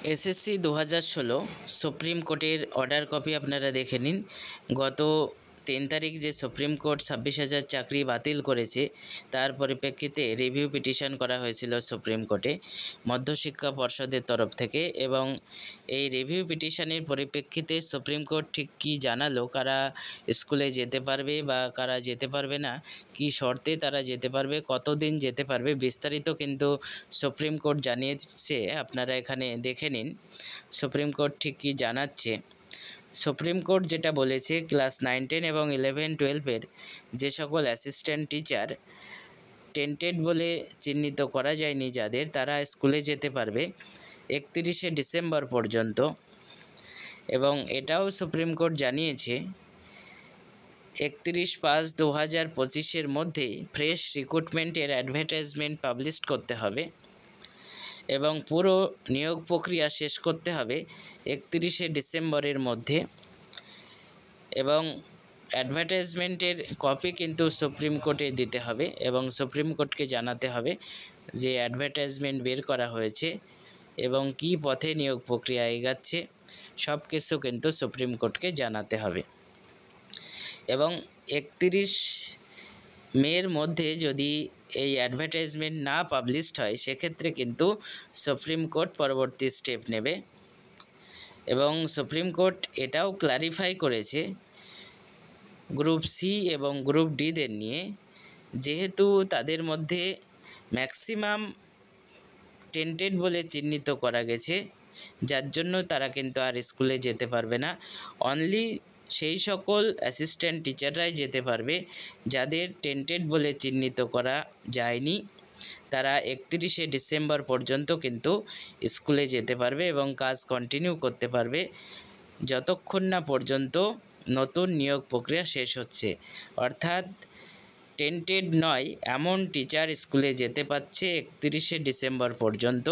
SSC 2016 supreme কোর্টের order copy আপনারা দেখে নিন। গত 3 তারিখ যে সুপ্রিম কোর্ট 26,000 চাকরি বাতিল করেছে, তার পরিপ্রেক্ষিতে রিভিউ পিটিশন করা হয়েছিল সুপ্রিম কোর্টে মধ্যশিক্ষা পর্ষদের তরফ থেকে। এবং এই রিভিউ পিটিশনের পরিপ্রেক্ষিতে সুপ্রিম কোর্ট ঠিক কী জানালো, কারা স্কুলে যেতে পারবে বা কারা যেতে পারবে না, কী শর্তে তারা যেতে পারবে, কতদিন যেতে পারবে, বিস্তারিত কিন্তু সুপ্রিম কোর্ট জানিয়েছে। আপনারা এখানে দেখে নিন সুপ্রিম কোর্ট ঠিক কী জানাচ্ছে। সুপ্রিম কোর্ট যেটা বলেছে, ক্লাস 9, 10 এবং 11, 12-এর যে সকল অ্যাসিস্ট্যান্ট টিচার টেন্টেড বলে চিহ্নিত করা যায়নি যাদের, তারা স্কুলে যেতে পারবে 31শে ডিসেম্বর পর্যন্ত। এবং এটাও সুপ্রিম কোর্ট জানিয়েছে 31/5/2025-এর মধ্যেই ফ্রেশ রিক্রুটমেন্টের অ্যাডভার্টাইজমেন্ট পাবলিশ করতে হবে এবং পুরো নিয়োগ প্রক্রিয়া শেষ করতে হবে 31শে ডিসেম্বরের মধ্যে। এবং অ্যাডভার্টাইজমেন্টের কপি কিন্তু সুপ্রিম কোর্টে দিতে হবে এবং সুপ্রিম কোর্টকে জানাতে হবে যে অ্যাডভার্টাইজমেন্ট বের করা হয়েছে এবং কী পথে নিয়োগ প্রক্রিয়া এগাচ্ছে, সব কিছু কিন্তু সুপ্রিম কোর্টকে জানাতে হবে। এবং 31 মের মধ্যে যদি এই অ্যাডভার্টাইজমেন্ট না পাবলিশড হয়, সেক্ষেত্রে কিন্তু সুপ্রিম কোর্ট পরবর্তী স্টেপ নেবে। এবং সুপ্রিম কোর্ট এটাও ক্লারিফাই করেছে গ্রুপ সি এবং গ্রুপ ডিদের নিয়ে, যেহেতু তাদের মধ্যে ম্যাক্সিমাম টেন্টেড বলে চিহ্নিত করা গেছে, যার জন্য তারা কিন্তু আর স্কুলে যেতে পারবে না। অনলি সেই সকল অ্যাসিস্ট্যান্ট টিচাররাই যেতে পারবে যাদের টেন্টেড বলে চিহ্নিত করা যায়নি। তারা 31শে ডিসেম্বর পর্যন্ত কিন্তু স্কুলে যেতে পারবে এবং কাজ কন্টিনিউ করতে পারবে যতক্ষণ না পর্যন্ত নতুন নিয়োগ প্রক্রিয়া শেষ হচ্ছে। অর্থাৎ টেন্টেড নয় এমন টিচার স্কুলে যেতে পারছে 31শে ডিসেম্বর পর্যন্ত।